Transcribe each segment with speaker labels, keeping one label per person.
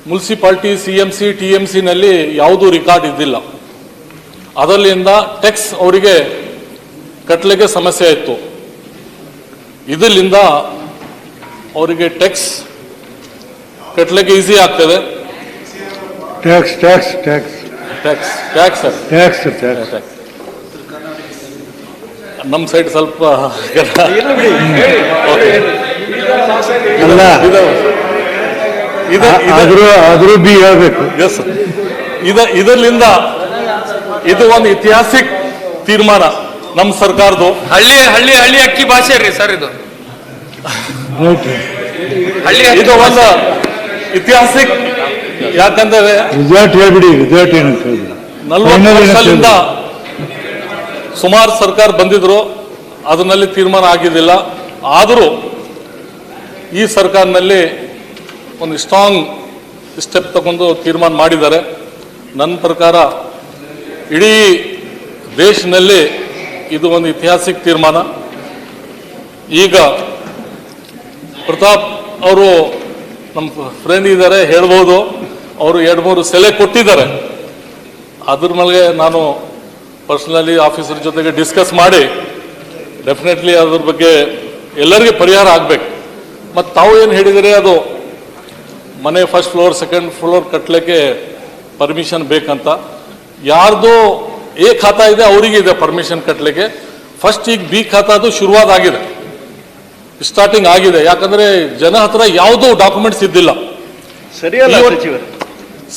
Speaker 1: Municipality CMC ಟಿಎಂಸಿನಲ್ಲಿ ಯಾವುದೂ record ಇದ್ದಿಲ್ಲ. ಅದರಲ್ಲಿಂದ tax ಅವರಿಗೆ ಕಟ್ಟಲಿಕ್ಕೆ ಸಮಸ್ಯೆ ಇತ್ತು. ಇದರಿಂದ ಅವರಿಗೆ ಟ್ಯಾಕ್ಸ್ ಕಟ್ಟಲಿಕ್ಕೆ ಈಸಿ ಆಗ್ತದೆ.
Speaker 2: Tax tax tax
Speaker 1: tax tax sir
Speaker 2: tax tax
Speaker 1: ನಮ್ಮ ಸೈಡ್ ಸ್ವಲ್ಪ
Speaker 2: ಅಲ್ಲ ಆದ್ರೂ ಬಿ ಹೇಳ್ಬೇಕು.
Speaker 1: ಎಸ್ ಇದರಿಂದ ಇದು ಒಂದು ಐತಿಹಾಸಿಕ ತೀರ್ಮಾನ ನಮ್ಮ ಸರ್ಕಾರದ್ದು.
Speaker 3: ಹಳ್ಳಿ ಅಕ್ಕಿ ಭಾಷೆ ರೀ ಸರ್ ಇದು.
Speaker 1: ಇದು ಒಂದು ಐತಿಹಾಸಿಕ, ಯಾಕಂದ್ರೆ
Speaker 2: ರಿಸಲ್ಟ್ ಹೇಳ್ಬಿಡಿ. ರಿಸಲ್ಟ್ ಏನಂತ
Speaker 1: 40 ವರ್ಷದಿಂದ ಸುಮಾರು ಸರ್ಕಾರ ಬಂದಿದ್ರು, ಅದರಲ್ಲಿ ತೀರ್ಮಾನ ಆಗಿದ್ದಿಲ್ಲ. ಆದರೂ ಈ ಸರ್ಕಾರದಲ್ಲಿ ಒಂದು ಸ್ಟ್ರಾಂಗ್ ಸ್ಟೆಪ್ ತಗೊಂಡು ತೀರ್ಮಾನ ಮಾಡಿದ್ದಾರೆ. ನನ್ನ ಪ್ರಕಾರ ಇಡೀ ದೇಶದಲ್ಲಿ ಇದು ಒಂದು ಐತಿಹಾಸಿಕ ತೀರ್ಮಾನ. ಈಗ ಪ್ರತಾಪ್ ಅವರು ನಮ್ಮ ಫ್ರೆಂಡ್ ಇದ್ದಾರೆ, ಹೇಳ್ಬೋದು. ಅವರು 2-3 ಸಲಹೆ ಕೊಟ್ಟಿದ್ದಾರೆ. ಅದ್ರ ಮೇಲೆ ನಾನು ಪರ್ಸನಲಿ ಆಫೀಸರ್ ಜೊತೆಗೆ ಡಿಸ್ಕಸ್ ಮಾಡಿ ಡೆಫಿನೆಟ್ಲಿ ಅದ್ರ ಬಗ್ಗೆ ಎಲ್ಲರಿಗೆ ಪರಿಹಾರ ಆಗಬೇಕು. ಮತ್ತು ತಾವು ಏನು ಹೇಳಿದರೆ ಅದು ಮನೆ ಫಸ್ಟ್ ಫ್ಲೋರ್ ಸೆಕೆಂಡ್ ಫ್ಲೋರ್ ಕಟ್ಟಲಿಕ್ಕೆ ಪರ್ಮಿಷನ್ ಬೇಕಂತ. ಯಾರ್ದು ಎ ಖಾತಾ ಇದೆ ಅವರಿಗೆ ಇದೆ ಪರ್ಮಿಷನ್ ಕಟ್ಟಲಿಕ್ಕೆ. ಫಸ್ಟ್ ಈಗ ಬಿ ಖಾತಾದು ಶುರುವಾಗಿದೆ, ಸ್ಟಾರ್ಟಿಂಗ್ ಆಗಿದೆ. ಯಾಕಂದ್ರೆ ಜನ ಹತ್ರ ಯಾವುದೂ ಡಾಕ್ಯುಮೆಂಟ್ಸ್ ಇದ್ದಿಲ್ಲ.
Speaker 4: ಸರಿಯಲ್ಲ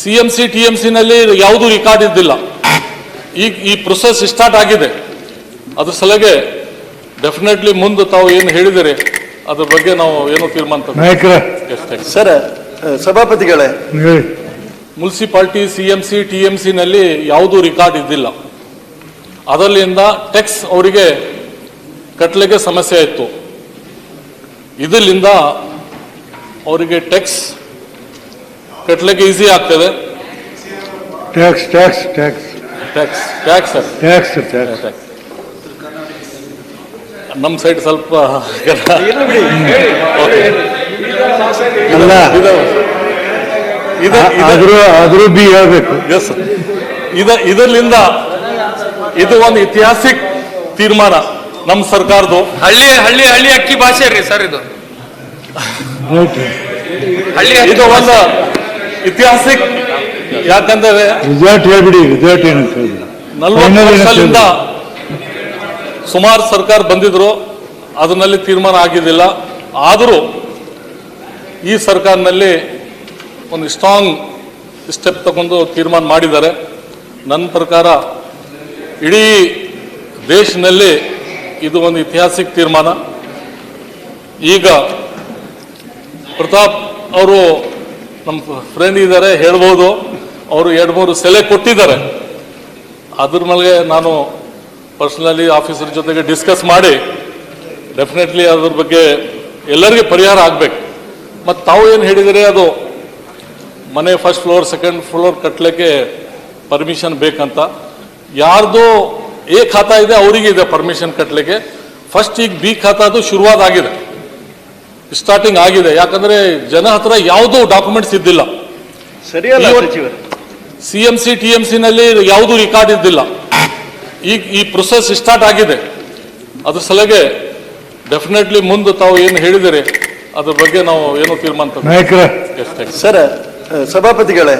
Speaker 1: ಸಿಎಂಸಿ ಟಿಎಂಸಿನಲ್ಲಿ ಯಾವುದೂ ರೆಕಾರ್ಡ್ ಇದ್ದಿಲ್ಲ. ಈಗ ಈ ಪ್ರೊಸೆಸ್ ಸ್ಟಾರ್ಟ್ ಆಗಿದೆ. ಅದ್ರ ಸಲಗೆ ಡೆಫಿನೆಟ್ಲಿ ಮುಂದೆ ತಾವು ಏನು ಹೇಳಿದಿರಿ ಅದ್ರ ಬಗ್ಗೆ ನಾವು ಏನೋ ತೀರ್ಮಾನ.
Speaker 4: ಸರ್, ಸಭಾಪತಿಗಳೇ,
Speaker 1: ಮುನ್ಸಿಪಾಲಿಟಿ ಸಿಎಂಸಿ ಟಿಎಂಸಿನಲ್ಲಿ ಯಾವುದೂ ರೆಕಾರ್ಡ್ ಇದ್ದಿಲ್ಲ. ಅದರಲ್ಲಿಂದ ಟ್ಯಾಕ್ಸ್ ಅವರಿಗೆ ಕಟ್ಟಲಿಕ್ಕೆ ಸಮಸ್ಯೆ ಇತ್ತು. ಇದರಿಂದ ಅವರಿಗೆ ಟ್ಯಾಕ್ಸ್ ಕಟ್ಟಲಿಕ್ಕೆ ಈಸಿ ಆಗ್ತದೆ.
Speaker 2: Tax tax tax
Speaker 1: tax tax sir
Speaker 2: tax tax
Speaker 1: ನಮ್ಮ ಸೈಡ್ ಸ್ವಲ್ಪ
Speaker 2: ಅಲ್ಲ ಆದ್ರೂ ಬಿ ಹೇಳ್ಬೇಕು.
Speaker 1: ಎಸ್ ಇದರಿಂದ ಇದು ಒಂದು ಐತಿಹಾಸಿಕ ತೀರ್ಮಾನ ನಮ್ಮ ಸರ್ಕಾರದ್ದು.
Speaker 3: ಹಳ್ಳಿ ಅಕ್ಕಿ ಭಾಷೆ ರೀ ಸರ್ ಇದು.
Speaker 1: ಇದು ಒಂದು ಐತಿಹಾಸಿಕ, ಯಾಕಂದ್ರೆ
Speaker 2: ರಿಸಲ್ಟ್ ಹೇಳ್ಬಿಡಿ. ರಿಸಲ್ಟ್ ಏನಂತ
Speaker 1: 40 ವರ್ಷದಿಂದ ಸುಮಾರು ಸರ್ಕಾರ ಬಂದಿದ್ರು, ಅದರಲ್ಲಿ ತೀರ್ಮಾನ ಆಗಿದ್ದಿಲ್ಲ. ಆದರೂ ಈ ಸರ್ಕಾರದಲ್ಲಿ ಒಂದು ಸ್ಟ್ರಾಂಗ್ ಸ್ಟೆಪ್ ತಗೊಂಡು ತೀರ್ಮಾನ ಮಾಡಿದ್ದಾರೆ. ನನ್ನ ಪ್ರಕಾರ ಇಡೀ ದೇಶದಲ್ಲಿ ಇದು ಒಂದು ಐತಿಹಾಸಿಕ ತೀರ್ಮಾನ. ಈಗ ಪ್ರತಾಪ್ ಅವರು ನಮ್ಮ ಫ್ರೆಂಡ್ ಇದ್ದಾರೆ, ಹೇಳ್ಬೋದು. ಅವರು 2-3 ಸಲಹೆ ಕೊಟ್ಟಿದ್ದಾರೆ. ಅದ್ರ ಮೇಲೆ ನಾನು ಪರ್ಸನಲಿ ಆಫೀಸರ್ ಜೊತೆಗೆ ಡಿಸ್ಕಸ್ ಮಾಡಿ ಡೆಫಿನೆಟ್ಲಿ ಅದ್ರ ಬಗ್ಗೆ ಎಲ್ಲರಿಗೆ ಪರಿಹಾರ ಆಗಬೇಕು. ಮತ್ತು ತಾವು ಏನು ಹೇಳಿದರೆ ಅದು ಮನೆ ಫಸ್ಟ್ ಫ್ಲೋರ್ ಸೆಕೆಂಡ್ ಫ್ಲೋರ್ ಕಟ್ಟಲಿಕ್ಕೆ ಪರ್ಮಿಷನ್ ಬೇಕಂತ. ಯಾರ್ದು ಎ ಖಾತಾ ಇದೆ ಅವರಿಗೆ ಇದೆ ಪರ್ಮಿಷನ್ ಕಟ್ಟಲಿಕ್ಕೆ. ಫಸ್ಟ್ ಈಗ ಬಿ ಖಾತಾದು ಶುರುವಾಗಿದೆ, ಸ್ಟಾರ್ಟಿಂಗ್ ಆಗಿದೆ. ಯಾಕಂದ್ರೆ ಜನ ಹತ್ರ ಯಾವುದೂ ಡಾಕ್ಯುಮೆಂಟ್ಸ್ ಇದ್ದಿಲ್ಲ.
Speaker 4: ಸರಿಯಲ್ಲ
Speaker 1: ಸಿಎಂಸಿ ಟಿಎಂಸಿನಲ್ಲಿ ಯಾವುದೂ ರೆಕಾರ್ಡ್ ಇದ್ದಿಲ್ಲ. ಈಗ ಈ ಪ್ರೊಸೆಸ್ ಸ್ಟಾರ್ಟ್ ಆಗಿದೆ. ಅದ್ರ ಸಲಗೆ ಡೆಫಿನೆಟ್ಲಿ ಮುಂದೆ ತಾವು ಏನು ಹೇಳಿದಿರಿ ಅದ್ರ ಬಗ್ಗೆ ನಾವು ಏನೋ ತೀರ್ಮಾನ.
Speaker 4: ಸರ್, ಸಭಾಪತಿಗಳೇ,